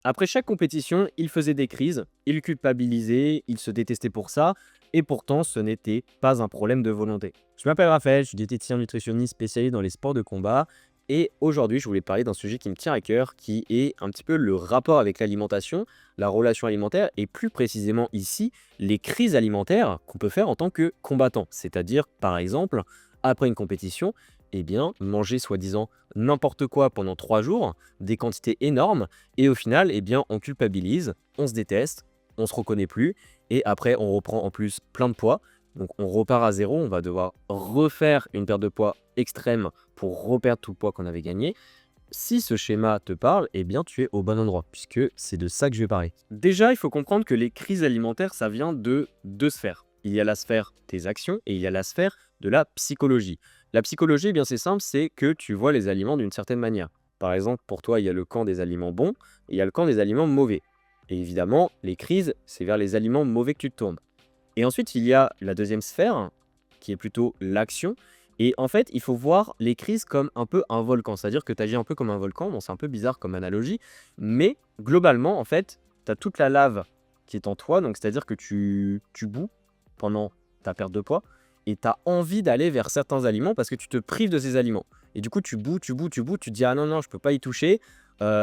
Après chaque compétition, il faisait des crises, il culpabilisait, il se détestait pour ça, et pourtant ce n'était pas un problème de volonté. Je m'appelle Raphaël, je suis diététicien nutritionniste spécialisé dans les sports de combat, et aujourd'hui je voulais parler d'un sujet qui me tient à cœur, qui est un petit peu le rapport avec l'alimentation, la relation alimentaire, et plus précisément ici, les crises alimentaires qu'on peut faire en tant que combattant. C'est-à-dire, par exemple, après une compétition, eh bien, manger soi-disant n'importe quoi pendant 3 jours, des quantités énormes, et au final, eh bien, on culpabilise, on se déteste, on se reconnaît plus et après on reprend en plus plein de poids. Donc on repart à zéro, on va devoir refaire une perte de poids extrême pour reperdre tout le poids qu'on avait gagné. Si ce schéma te parle, eh bien tu es au bon endroit, puisque c'est de ça que je vais parler. Déjà, il faut comprendre que les crises alimentaires, ça vient de deux sphères. Il y a la sphère des actions et il y a la sphère de la psychologie. La psychologie, eh bien c'est simple, c'est que tu vois les aliments d'une certaine manière. Par exemple, pour toi, il y a le camp des aliments bons et il y a le camp des aliments mauvais. Et évidemment, les crises, c'est vers les aliments mauvais que tu te tournes. Et ensuite, il y a la deuxième sphère, qui est plutôt l'action. Et en fait, il faut voir les crises comme un peu un volcan. C'est-à-dire que tu agis un peu comme un volcan. Bon, c'est un peu bizarre comme analogie. Mais globalement, en fait, tu as toute la lave qui est en toi. Donc, c'est-à-dire que tu boues pendant ta perte de poids. Et tu as envie d'aller vers certains aliments parce que tu te prives de ces aliments. Et du coup, tu boues, tu boues, tu boues. Tu te dis, ah non, non, je peux pas y toucher.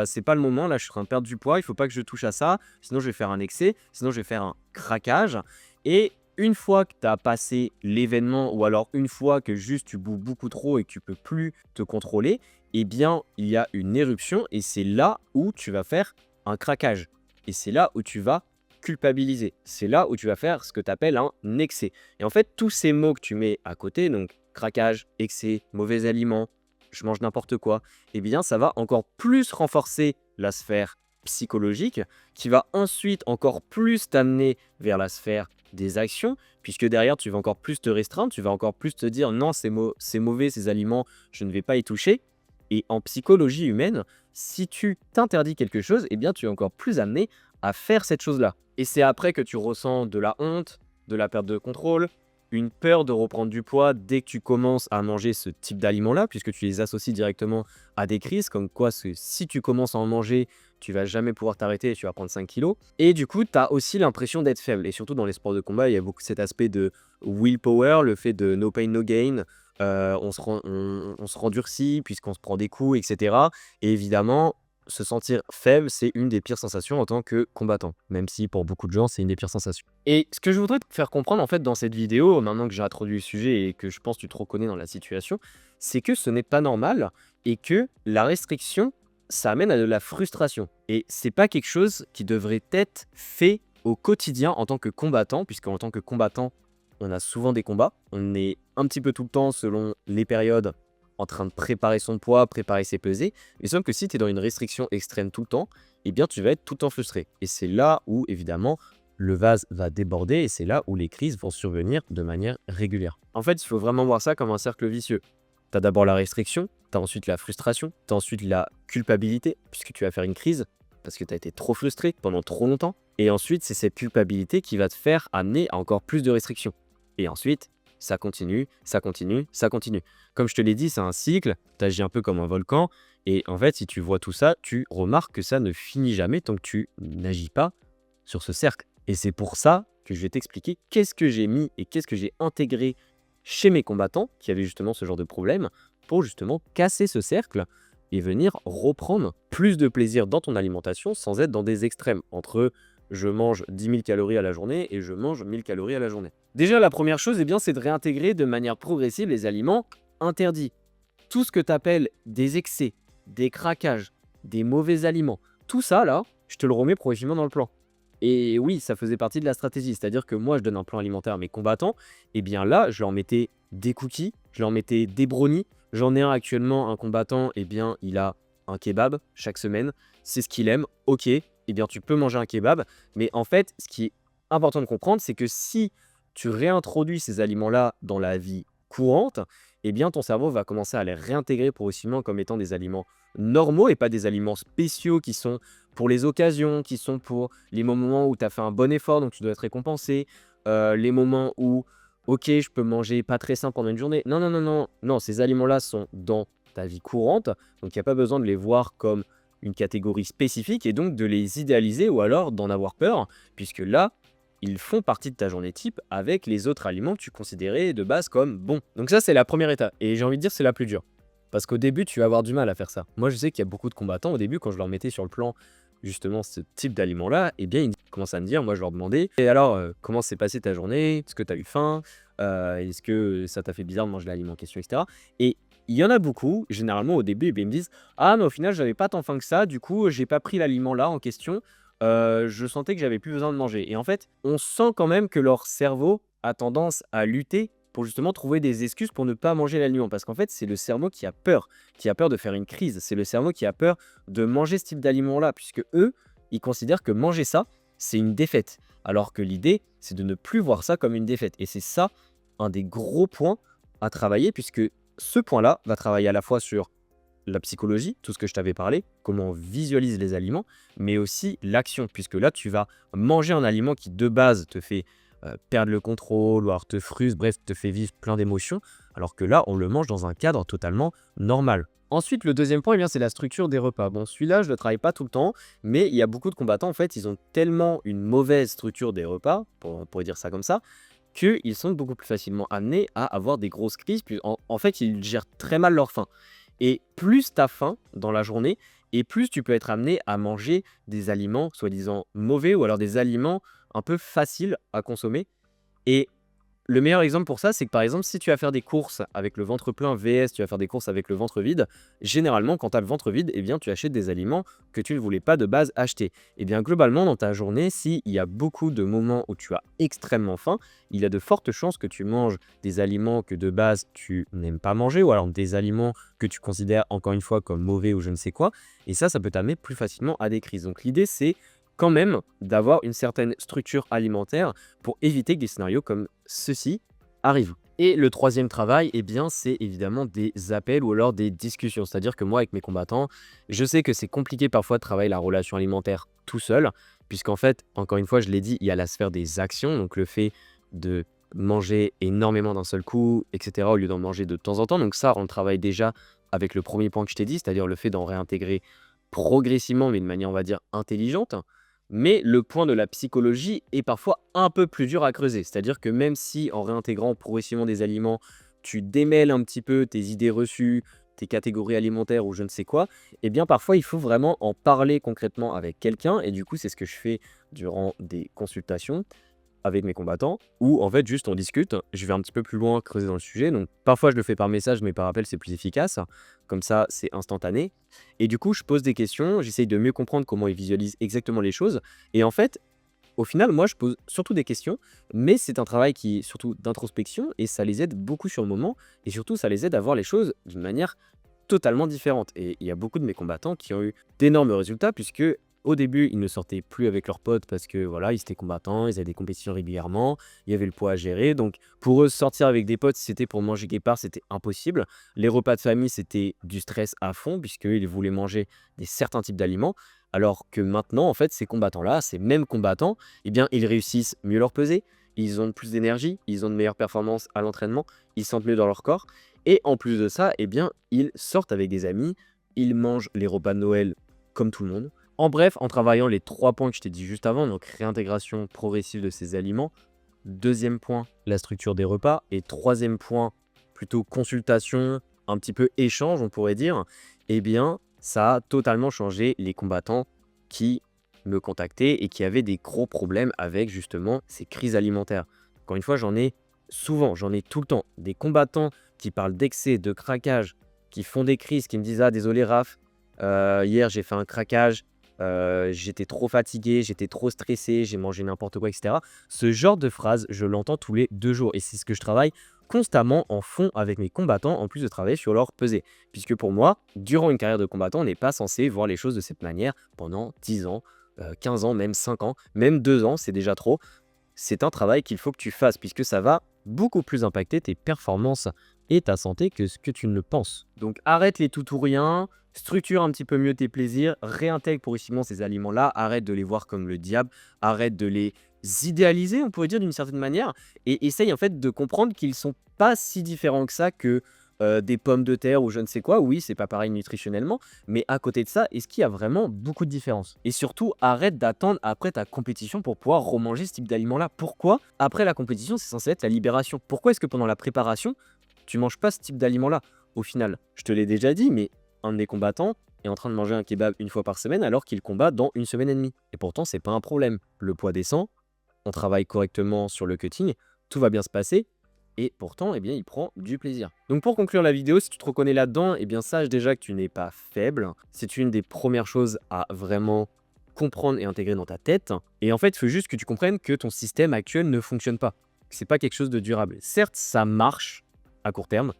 C'est pas le moment. Là, je suis en train de perdre du poids. Il faut pas que je touche à ça. Sinon, je vais faire un excès. Sinon, je vais faire un craquage. Et une fois que tu as passé l'événement ou alors une fois que juste tu boues beaucoup trop et que tu peux plus te contrôler, eh bien, il y a une éruption et c'est là où tu vas faire un craquage. Et c'est là où tu vas culpabiliser. C'est là où tu vas faire ce que tu appelles un excès. Et en fait, tous ces mots que tu mets à côté, donc craquage, excès, mauvais aliments, je mange n'importe quoi, eh bien, ça va encore plus renforcer la sphère psychologique qui va ensuite encore plus t'amener vers la sphère des actions, puisque derrière, tu vas encore plus te restreindre, tu vas encore plus te dire non, c'est mauvais ces aliments, je ne vais pas y toucher. Et en psychologie humaine, si tu t'interdis quelque chose, eh bien, tu es encore plus amené à faire cette chose-là. Et c'est après que tu ressens de la honte, de la perte de contrôle, une peur de reprendre du poids dès que tu commences à manger ce type d'aliments-là, puisque tu les associes directement à des crises, comme quoi si tu commences à en manger, tu vas jamais pouvoir t'arrêter et tu vas prendre 5 kilos. Et du coup, tu as aussi l'impression d'être faible. Et surtout dans les sports de combat, il y a beaucoup cet aspect de willpower, le fait de no pain, no gain. On se rendurcit puisqu'on se prend des coups, etc. Et évidemment, se sentir faible, c'est une des pires sensations en tant que combattant. Même si pour beaucoup de gens, c'est une des pires sensations. Et ce que je voudrais te faire comprendre en fait dans cette vidéo, maintenant que j'ai introduit le sujet et que je pense que tu te reconnais dans la situation, c'est que ce n'est pas normal et que la restriction, ça amène à de la frustration. Et c'est pas quelque chose qui devrait être fait au quotidien en tant que combattant, puisqu'en tant que combattant, on a souvent des combats. On est un petit peu tout le temps, selon les périodes, en train de préparer son poids, préparer ses pesées. Mais sauf que si tu es dans une restriction extrême tout le temps, eh bien tu vas être tout le temps frustré. Et c'est là où, évidemment, le vase va déborder et c'est là où les crises vont survenir de manière régulière. En fait, il faut vraiment voir ça comme un cercle vicieux. Tu as d'abord la restriction, tu as ensuite la frustration, tu as ensuite la culpabilité, puisque tu vas faire une crise, parce que tu as été trop frustré pendant trop longtemps. Et ensuite, c'est cette culpabilité qui va te faire amener à encore plus de restrictions. Et ensuite, ça continue, ça continue, ça continue. Comme je te l'ai dit, c'est un cycle, tu agis un peu comme un volcan. Et en fait, si tu vois tout ça, tu remarques que ça ne finit jamais tant que tu n'agis pas sur ce cercle. Et c'est pour ça que je vais t'expliquer qu'est-ce que j'ai mis et qu'est-ce que j'ai intégré chez mes combattants qui avaient justement ce genre de problème pour justement casser ce cercle et venir reprendre plus de plaisir dans ton alimentation sans être dans des extrêmes entre je mange 10 000 calories à la journée et je mange 1000 calories à la journée. Déjà, la première chose, eh bien, c'est de réintégrer de manière progressive les aliments interdits. Tout ce que tu appelles des excès, des craquages, des mauvais aliments, tout ça, là, je te le remets progressivement dans le plan. Et oui, ça faisait partie de la stratégie. C'est-à-dire que moi, je donne un plan alimentaire à mes combattants. Et bien là, je leur mettais des cookies, je leur mettais des brownies. J'en ai un actuellement, un combattant, eh bien, il a un kebab chaque semaine. C'est ce qu'il aime. Ok, eh bien, tu peux manger un kebab. Mais en fait, ce qui est important de comprendre, c'est que si tu réintroduis ces aliments-là dans la vie courante, eh bien, ton cerveau va commencer à les réintégrer progressivement comme étant des aliments normaux et pas des aliments spéciaux qui sont pour les occasions, qui sont pour les moments où tu as fait un bon effort, donc tu dois être récompensé, les moments où, OK, je peux manger pas très sain pendant une journée. Non, non, non, non, non, ces aliments-là sont dans ta vie courante, donc il y a pas besoin de les voir comme une catégorie spécifique et donc de les idéaliser ou alors d'en avoir peur, puisque là, ils font partie de ta journée type avec les autres aliments que tu considérais de base comme bons. Donc ça, c'est la première étape. Et j'ai envie de dire, c'est la plus dure. Parce qu'au début, tu vas avoir du mal à faire ça. Moi, je sais qu'il y a beaucoup de combattants, au début, quand je leur mettais sur le plan justement ce type d'aliment-là, eh bien, ils commençaient à me dire, moi, je leur demandais, et alors, comment s'est passée ta journée? Est-ce que tu as eu faim? Est-ce que ça t'a fait bizarre de manger l'aliment en question, etc. Et il y en a beaucoup, généralement au début, eh bien, ils me disent, ah, mais au final, j'avais pas tant faim que ça, du coup, j'ai pas pris l'aliment là en question, je sentais que j'avais plus besoin de manger. Et en fait, on sent quand même que leur cerveau a tendance à lutter pour justement trouver des excuses pour ne pas manger l'aliment. Parce qu'en fait, c'est le cerveau qui a peur de faire une crise. C'est le cerveau qui a peur de manger ce type d'aliment-là, puisque eux, ils considèrent que manger ça, c'est une défaite. Alors que l'idée, c'est de ne plus voir ça comme une défaite. Et c'est ça, un des gros points à travailler, puisque ce point-là va travailler à la fois sur la psychologie, tout ce que je t'avais parlé, comment on visualise les aliments, mais aussi l'action, puisque là, tu vas manger un aliment qui, de base, te fait perdre le contrôle, ou alors te frustre, bref, te fait vivre plein d'émotions, alors que là, on le mange dans un cadre totalement normal. Ensuite, le deuxième point, eh bien, c'est la structure des repas. Bon, celui-là, je ne le travaille pas tout le temps, mais il y a beaucoup de combattants, en fait, ils ont tellement une mauvaise structure des repas, pour pourrait dire ça comme ça, qu'ils sont beaucoup plus facilement amenés à avoir des grosses crises. En fait, ils gèrent très mal leur faim. Et plus tu as faim dans la journée, et plus tu peux être amené à manger des aliments soi-disant mauvais ou alors des aliments un peu faciles à consommer. Et le meilleur exemple pour ça, c'est que par exemple, si tu vas faire des courses avec le ventre plein vs tu vas faire des courses avec le ventre vide, généralement, quand tu as le ventre vide, eh bien, tu achètes des aliments que tu ne voulais pas de base acheter. Et bien, globalement, dans ta journée, s'il y a beaucoup de moments où tu as extrêmement faim, il y a de fortes chances que tu manges des aliments que de base tu n'aimes pas manger ou alors des aliments que tu considères encore une fois comme mauvais ou je ne sais quoi. Et ça peut t'amener plus facilement à des crises. Donc, l'idée, c'est quand même d'avoir une certaine structure alimentaire pour éviter que des scénarios comme ceci arrivent. Et le troisième travail, eh bien, c'est évidemment des appels ou alors des discussions. C'est-à-dire que moi, avec mes combattants, je sais que c'est compliqué parfois de travailler la relation alimentaire tout seul, puisqu'en fait, encore une fois, je l'ai dit, il y a la sphère des actions, donc le fait de manger énormément d'un seul coup, etc., au lieu d'en manger de temps en temps. Donc ça, on le travaille déjà avec le premier point que je t'ai dit, c'est-à-dire le fait d'en réintégrer progressivement, mais de manière, on va dire, intelligente. Mais le point de la psychologie est parfois un peu plus dur à creuser. C'est-à-dire que même si en réintégrant progressivement des aliments, tu démêles un petit peu tes idées reçues, tes catégories alimentaires ou je ne sais quoi, eh bien parfois il faut vraiment en parler concrètement avec quelqu'un. Et du coup, c'est ce que je fais durant des consultations avec mes combattants, où en fait juste on discute, je vais un petit peu plus loin creuser dans le sujet, donc parfois je le fais par message, mais par appel c'est plus efficace, comme ça c'est instantané, et du coup je pose des questions, j'essaye de mieux comprendre comment ils visualisent exactement les choses, et en fait au final moi je pose surtout des questions, mais c'est un travail qui est surtout d'introspection, et ça les aide beaucoup sur le moment, et surtout ça les aide à voir les choses d'une manière totalement différente. Et il y a beaucoup de mes combattants qui ont eu d'énormes résultats puisque au début, ils ne sortaient plus avec leurs potes parce que voilà, ils étaient combattants, ils avaient des compétitions régulièrement, il y avait le poids à gérer. Donc pour eux, sortir avec des potes, si c'était pour manger quelque part, c'était impossible. Les repas de famille, c'était du stress à fond puisqu'ils voulaient manger des certains types d'aliments. Alors que maintenant, en fait, ces combattants-là, ces mêmes combattants, eh bien, ils réussissent mieux leur pesée, ils ont plus d'énergie, ils ont de meilleures performances à l'entraînement, ils se sentent mieux dans leur corps. Et en plus de ça, eh bien, ils sortent avec des amis, ils mangent les repas de Noël comme tout le monde. En bref, en travaillant les 3 points que je t'ai dit juste avant, donc réintégration progressive de ces aliments, deuxième point, la structure des repas, et troisième point, plutôt consultation, un petit peu échange, on pourrait dire, eh bien, ça a totalement changé les combattants qui me contactaient et qui avaient des gros problèmes avec justement ces crises alimentaires. Encore une fois, j'en ai souvent, j'en ai tout le temps, des combattants qui parlent d'excès, de craquage, qui font des crises, qui me disent: «Ah désolé Raph, hier j'ai fait un craquage, j'étais trop fatigué, j'étais trop stressé, j'ai mangé n'importe quoi» et cetera. Ce genre de phrase, je l'entends tous les 2 jours et c'est ce que je travaille constamment en fond avec mes combattants, en plus de travailler sur leur pesée. Puisque pour moi, durant une carrière de combattant, on n'est pas censé voir les choses de cette manière pendant 10 ans, 15 ans, même 5 ans, même 2 ans, c'est déjà trop. C'est un travail qu'il faut que tu fasses puisque ça va beaucoup plus impacter tes performances et ta santé que ce que tu ne le penses. Donc arrête les tout ou rien, structure un petit peu mieux tes plaisirs, réintègre progressivement ces aliments-là, arrête de les voir comme le diable, arrête de les idéaliser, on pourrait dire d'une certaine manière, et essaye en fait de comprendre qu'ils sont pas si différents que ça, que des pommes de terre ou je ne sais quoi, oui, c'est pas pareil nutritionnellement, mais à côté de ça, est-ce qu'il y a vraiment beaucoup de différence? Et surtout, arrête d'attendre après ta compétition pour pouvoir remanger ce type d'aliment-là. Pourquoi? Après la compétition, c'est censé être la libération. Pourquoi est-ce que pendant la préparation, tu manges pas ce type d'aliment-là? Au final, je te l'ai déjà dit, mais un de mes combattants est en train de manger un kebab une fois par semaine alors qu'il combat dans une semaine et demie. Et pourtant, c'est pas un problème. Le poids descend, on travaille correctement sur le cutting, tout va bien se passer. Et pourtant, eh bien, il prend du plaisir. Donc pour conclure la vidéo, si tu te reconnais là-dedans, eh bien, sache déjà que tu n'es pas faible. C'est une des premières choses à vraiment comprendre et intégrer dans ta tête. Et en fait, il faut juste que tu comprennes que ton système actuel ne fonctionne pas. C'est pas quelque chose de durable. Certes, ça marche à court terme,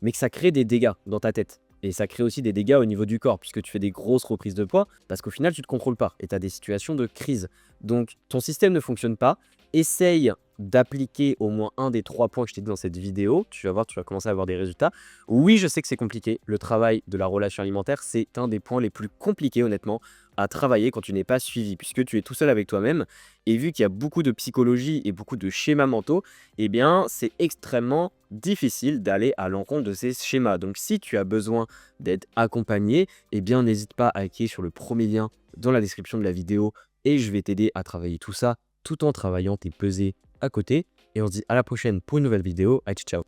mais que ça crée des dégâts dans ta tête. Et ça crée aussi des dégâts au niveau du corps, puisque tu fais des grosses reprises de poids, parce qu'au final, tu ne te contrôles pas et tu as des situations de crise. Donc, ton système ne fonctionne pas. Essaye d'appliquer au moins un des 3 points que je t'ai dit dans cette vidéo. Tu vas voir, tu vas commencer à avoir des résultats. Oui, je sais que c'est compliqué. Le travail de la relation alimentaire, c'est un des points les plus compliqués, honnêtement, à travailler quand tu n'es pas suivi, puisque tu es tout seul avec toi-même. Et vu qu'il y a beaucoup de psychologie et beaucoup de schémas mentaux, eh bien, c'est extrêmement difficile d'aller à l'encontre de ces schémas. Donc, si tu as besoin d'être accompagné, eh bien, n'hésite pas à cliquer sur le premier lien dans la description de la vidéo et je vais t'aider à travailler tout ça tout en travaillant tes pesées à côté. Et on se dit à la prochaine pour une nouvelle vidéo. Allez, ciao!